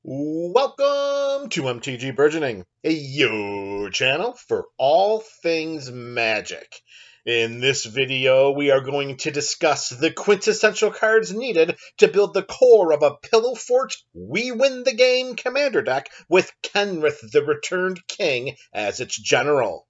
Welcome to MTG Burgeoning, your channel for all things magic. In this video, we are going to discuss the quintessential cards needed to build the core of a Pillow Fort We Win the Game commander deck with Kenrith the Returned King as its general.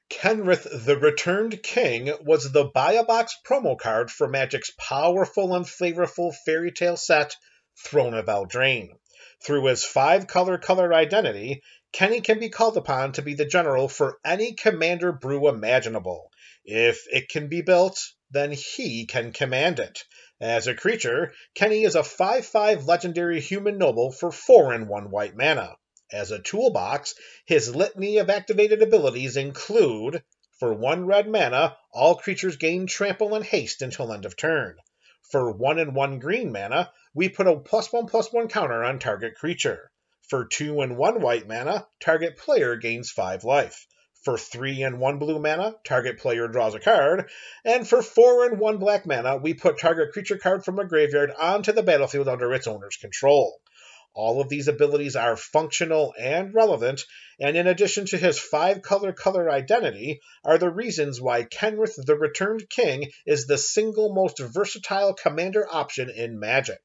Kenrith the Returned King was the buy-a-box promo card for Magic's powerful and flavorful fairy tale set, Throne of Eldraine. Through his 5-color identity, Kenny can be called upon to be the general for any commander brew imaginable. If it can be built, then he can command it. As a creature, Kenny is a 5/5 legendary human noble for 4 and 1 white mana. As a toolbox, his litany of activated abilities include, for 1 red mana, all creatures gain trample and haste until end of turn. For 1 and 1 green mana, we put a +1/+1 counter on target creature. For 2 and 1 white mana, target player gains 5 life. For 3 and 1 blue mana, target player draws a card. And for 4 and 1 black mana, we put target creature card from a graveyard onto the battlefield under its owner's control. All of these abilities are functional and relevant, and in addition to his 5-color identity, are the reasons why Kenrith the Returned King is the single most versatile commander option in Magic.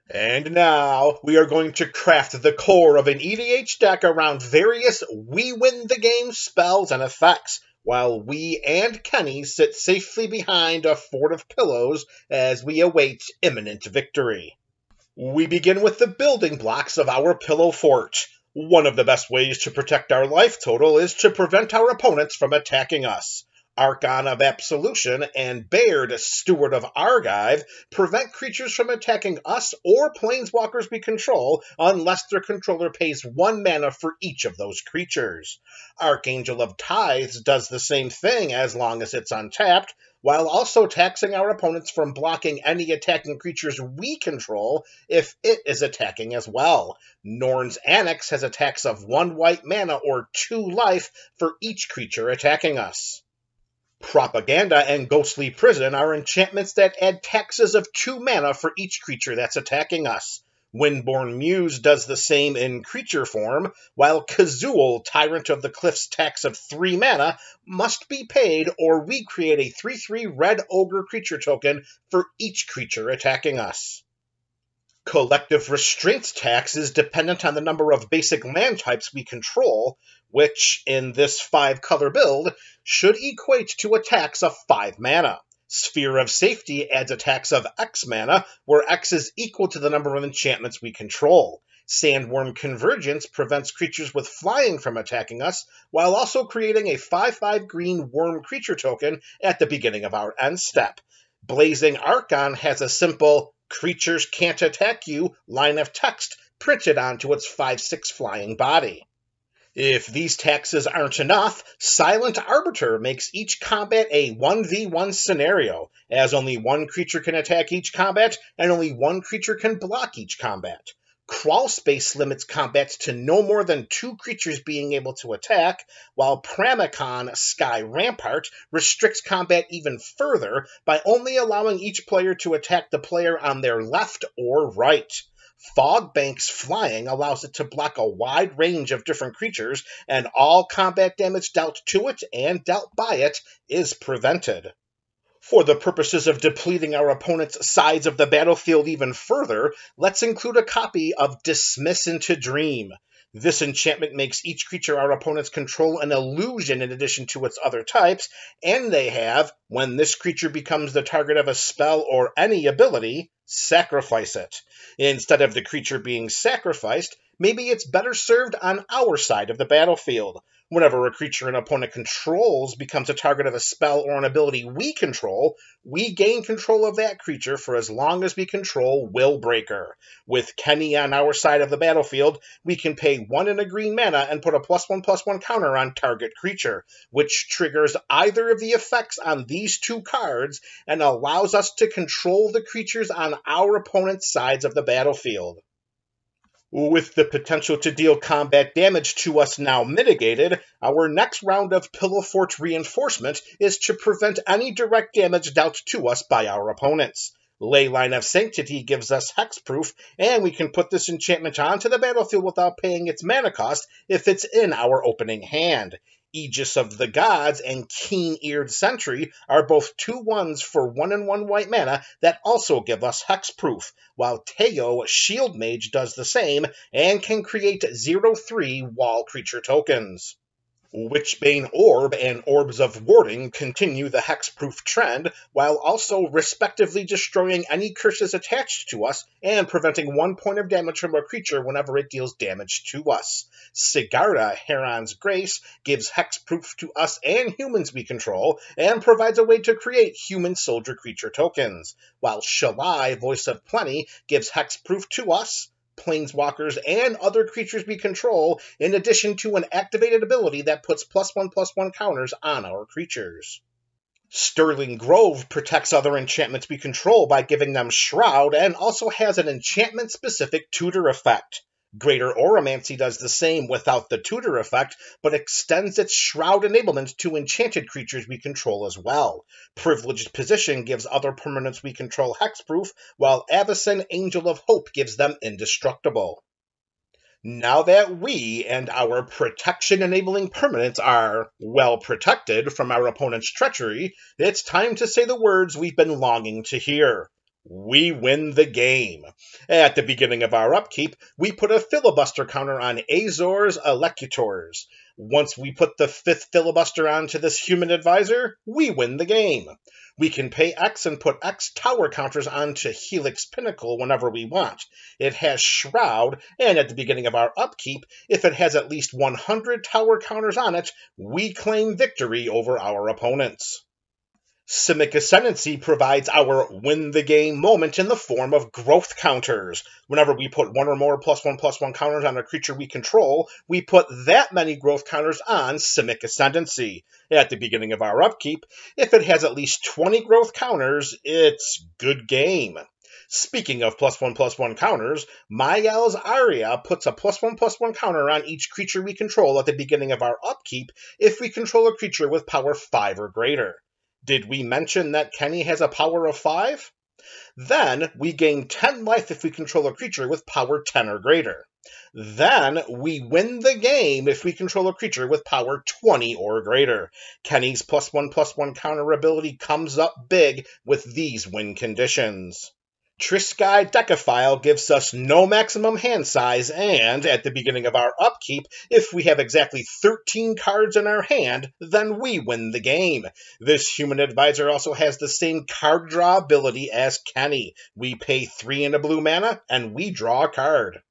And now, we are going to craft the core of an EDH deck around various We Win the Game spells and effects, while we and Kenny sit safely behind a fort of pillows as we await imminent victory. We begin with the building blocks of our Pillow Fort. One of the best ways to protect our life total is to prevent our opponents from attacking us. Archon of Absolution and Baird, Steward of Argive, prevent creatures from attacking us or planeswalkers we control unless their controller pays 1 mana for each of those creatures. Archangel of Tithes does the same thing as long as it's untapped, while also taxing our opponents from blocking any attacking creatures we control if it is attacking as well. Norn's Annex has attacks of 1 white mana or 2 life for each creature attacking us. Propaganda and Ghostly Prison are enchantments that add taxes of 2 mana for each creature that's attacking us. Windborn Muse does the same in creature form, while Kazul, Tyrant of the Cliff's tax of 3 mana, must be paid or we create a 3/3 red ogre creature token for each creature attacking us. Collective Restraints tax is dependent on the number of basic land types we control, which, in this 5-color build, should equate to a tax of 5 mana. Sphere of Safety adds a tax of X mana, where X is equal to the number of enchantments we control. Sandworm Convergence prevents creatures with flying from attacking us, while also creating a 5/5 green worm creature token at the beginning of our end step. Blazing Archon has a simple "creatures can't attack you" line of text printed onto its 5/6 flying body. If these taxes aren't enough, Silent Arbiter makes each combat a 1v1 scenario, as only 1 creature can attack each combat, and only 1 creature can block each combat. Crawl Space limits combats to no more than 2 creatures being able to attack, while Pramicon Sky Rampart restricts combat even further by only allowing each player to attack the player on their left or right. Fogbank's Flying allows it to block a wide range of different creatures, and all combat damage dealt to it and dealt by it is prevented. For the purposes of depleting our opponent's sides of the battlefield even further, let's include a copy of Dismiss into Dream. This enchantment makes each creature our opponents control an illusion in addition to its other types, and they have, when this creature becomes the target of a spell or any ability, sacrifice it. Instead of the creature being sacrificed, maybe it's better served on our side of the battlefield. Whenever a creature an opponent controls becomes a target of a spell or an ability we control, we gain control of that creature for as long as we control Willbreaker. With Kenny on our side of the battlefield, we can pay 1 and a green mana and put a +1/+1 counter on target creature, which triggers either of the effects on these two cards and allows us to control the creatures on our opponent's sides of the battlefield. With the potential to deal combat damage to us now mitigated, our next round of Pillow Fort reinforcement is to prevent any direct damage dealt to us by our opponents. Leyline of Sanctity gives us hexproof, and we can put this enchantment onto the battlefield without paying its mana cost if it's in our opening hand. Aegis of the Gods and Keen-Eared Sentry are both 2/1s for 1 and 1 white mana that also give us hexproof, while Teo Shield Mage does the same and can create 0/3 wall creature tokens. Witchbane Orb and Orbs of Warding continue the hexproof trend, while also respectively destroying any curses attached to us and preventing 1 point of damage from a creature whenever it deals damage to us. Sigarda, Heron's Grace, gives hexproof to us and humans we control, and provides a way to create human soldier creature tokens, while Shalai, Voice of Plenty, gives hexproof to us, planeswalkers, and other creatures we control, in addition to an activated ability that puts +1/+1 counters on our creatures. Sterling Grove protects other enchantments we control by giving them Shroud, and also has an enchantment-specific tutor effect. Greater Oromancy does the same without the tutor effect, but extends its Shroud enablement to enchanted creatures we control as well. Privileged Position gives other permanents we control hexproof, while Avacyn Angel of Hope gives them indestructible. Now that we and our protection-enabling permanents are well protected from our opponent's treachery, it's time to say the words we've been longing to hear. We win the game. At the beginning of our upkeep, we put a filibuster counter on Azor's Elecutors. Once we put the 5th filibuster onto this human advisor, we win the game. We can pay X and put X tower counters onto Helix Pinnacle whenever we want. It has Shroud, and at the beginning of our upkeep, if it has at least 100 tower counters on it, we claim victory over our opponents. Simic Ascendancy provides our win-the-game moment in the form of growth counters. Whenever we put 1 or more +1/+1 counters on a creature we control, we put that many growth counters on Simic Ascendancy. At the beginning of our upkeep, if it has at least 20 growth counters, it's good game. Speaking of +1/+1 counters, Mael's Aria puts a +1/+1 counter on each creature we control at the beginning of our upkeep if we control a creature with power 5 or greater. Did we mention that Kenny has a power of 5? Then we gain 10 life if we control a creature with power 10 or greater. Then we win the game if we control a creature with power 20 or greater. Kenny's +1/+1 counter ability comes up big with these win conditions. Trisky Decaphile gives us no maximum hand size, and at the beginning of our upkeep, if we have exactly 13 cards in our hand, then we win the game. This human advisor also has the same card draw ability as Kenny. We pay 3 and a blue mana, and we draw a card.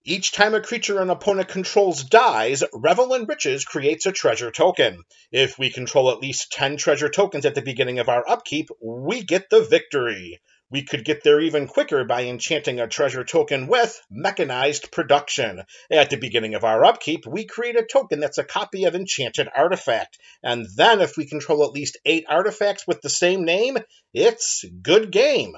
Each time a creature an opponent controls dies, Revel in Riches creates a treasure token. If we control at least 10 treasure tokens at the beginning of our upkeep, we get the victory. We could get there even quicker by enchanting a treasure token with Mechanized Production. At the beginning of our upkeep, we create a token that's a copy of Enchanted Artifact. And then if we control at least 8 artifacts with the same name, it's good game.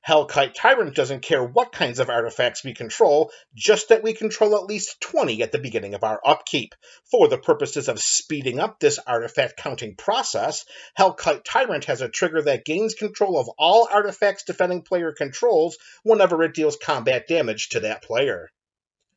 Hellkite Tyrant doesn't care what kinds of artifacts we control, just that we control at least 20 at the beginning of our upkeep. For the purposes of speeding up this artifact counting process, Hellkite Tyrant has a trigger that gains control of all artifacts defending player controls whenever it deals combat damage to that player.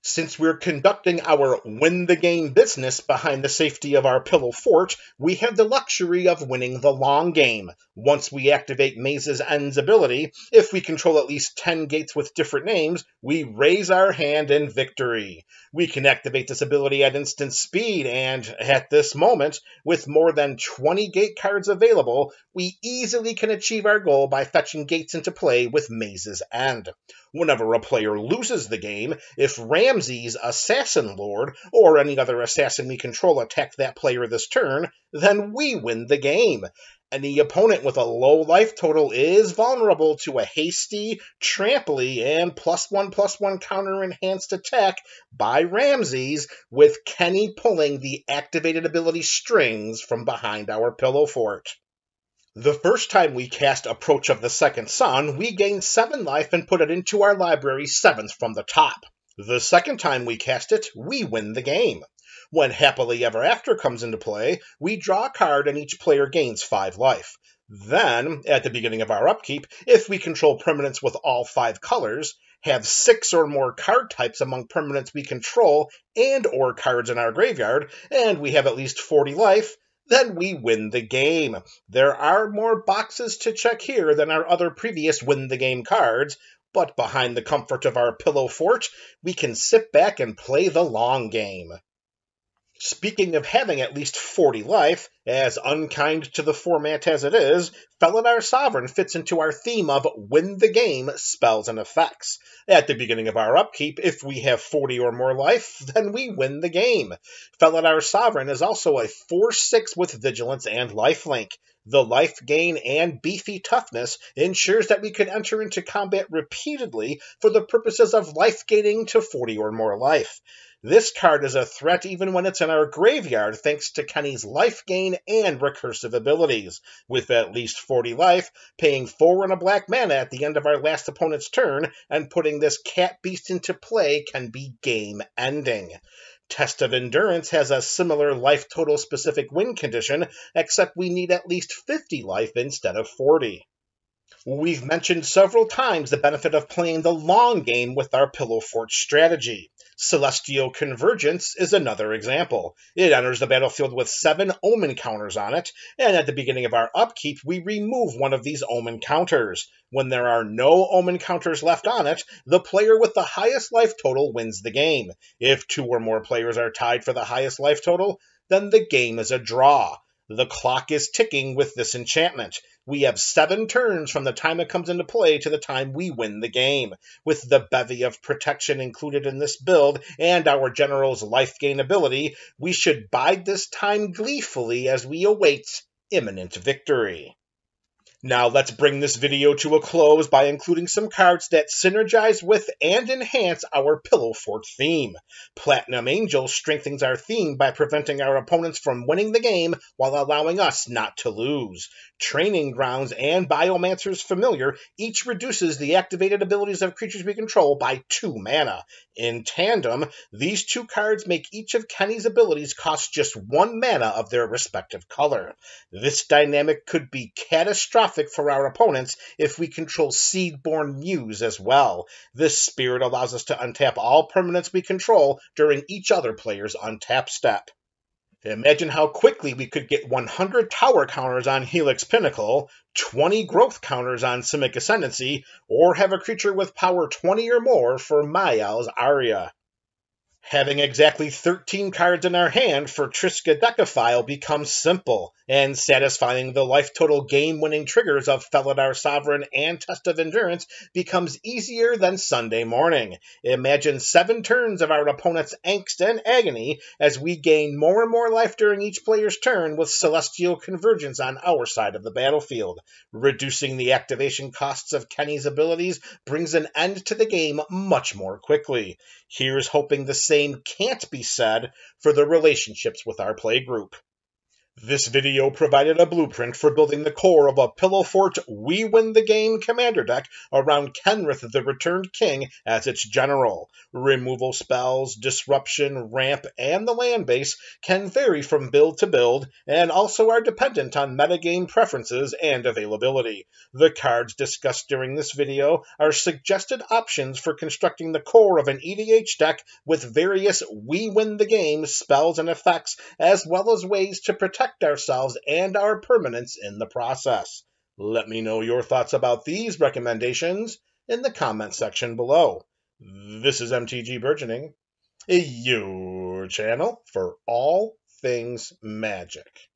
Since we're conducting our win-the-game business behind the safety of our Pillow Fort, we have the luxury of winning the long game. Once we activate Maze's End's ability, if we control at least 10 gates with different names, we raise our hand in victory. We can activate this ability at instant speed, and at this moment, with more than 20 gate cards available, we easily can achieve our goal by fetching gates into play with Maze's End. Whenever a player loses the game, if Ramses, Assassin Lord, or any other assassin we control attack that player this turn, then we win the game. Any opponent with a low life total is vulnerable to a hasty, tramply, and +1/+1 counter enhanced attack by Ramses, with Kenny pulling the activated ability strings from behind our pillow fort. The first time we cast Approach of the Second Sun, we gain 7 life and put it into our library 7th from the top. The second time we cast it, we win the game. When Happily Ever After comes into play, we draw a card and each player gains 5 life. Then, at the beginning of our upkeep, if we control permanents with all 5 colors, have 6 or more card types among permanents we control and or cards in our graveyard, and we have at least 40 life, then we win the game. There are more boxes to check here than our other previous win the game cards, but behind the comfort of our pillow fort, we can sit back and play the long game. Speaking of having at least 40 life, as unkind to the format as it is, Felidar Sovereign fits into our theme of win the game spells and effects. At the beginning of our upkeep, if we have 40 or more life, then we win the game. Felidar Sovereign is also a 4/6 with Vigilance and Lifelink. The life gain and beefy toughness ensures that we can enter into combat repeatedly for the purposes of life gaining to 40 or more life. This card is a threat even when it's in our graveyard thanks to Kenny's life gain and recursive abilities. With at least 40 life, paying 4 and a black mana at the end of our last opponent's turn and putting this cat beast into play can be game-ending. Test of Endurance has a similar life total specific win condition, except we need at least 50 life instead of 40. We've mentioned several times the benefit of playing the long game with our Pillow Fort strategy. Celestial Convergence is another example. It enters the battlefield with 7 Omen counters on it, and at the beginning of our upkeep, we remove one of these Omen counters. When there are no Omen counters left on it, the player with the highest life total wins the game. If 2 or more players are tied for the highest life total, then the game is a draw. The clock is ticking with this enchantment. We have 7 turns from the time it comes into play to the time we win the game. With the bevy of protection included in this build and our general's life gain ability, we should bide this time gleefully as we await imminent victory. Now let's bring this video to a close by including some cards that synergize with and enhance our Pillow Fort theme. Platinum Angel strengthens our theme by preventing our opponents from winning the game while allowing us not to lose. Training Grounds and Biomancer's Familiar each reduces the activated abilities of creatures we control by 2 mana. In tandem, these 2 cards make each of Kenny's abilities cost just 1 mana of their respective color. This dynamic could be catastrophic for our opponents if we control Seedborn Muse as well. This spirit allows us to untap all permanents we control during each other player's untap step. Imagine how quickly we could get 100 tower counters on Helix Pinnacle, 20 growth counters on Simic Ascendancy, or have a creature with power 20 or more for Mayal's Aria. Having exactly 13 cards in our hand for Triska Decaphile becomes simple, and satisfying the life total game-winning triggers of Felidar Sovereign and Test of Endurance becomes easier than Sunday morning. Imagine 7 turns of our opponent's angst and agony as we gain more and more life during each player's turn with Celestial Convergence on our side of the battlefield. Reducing the activation costs of Kenny's abilities brings an end to the game much more quickly. Here's hoping the same can't be said for the relationships with our playgroup. This video provided a blueprint for building the core of a Pillow Fort We Win the Game commander deck around Kenrith the Returned King as its general. Removal spells, disruption, ramp, and the land base can vary from build to build, and also are dependent on metagame preferences and availability. The cards discussed during this video are suggested options for constructing the core of an EDH deck with various We Win the Game spells and effects, as well as ways to protect ourselves and our permanents in the process. Let me know your thoughts about these recommendations in the comment section below. This is MTG Burgeoning, your channel for all things magic.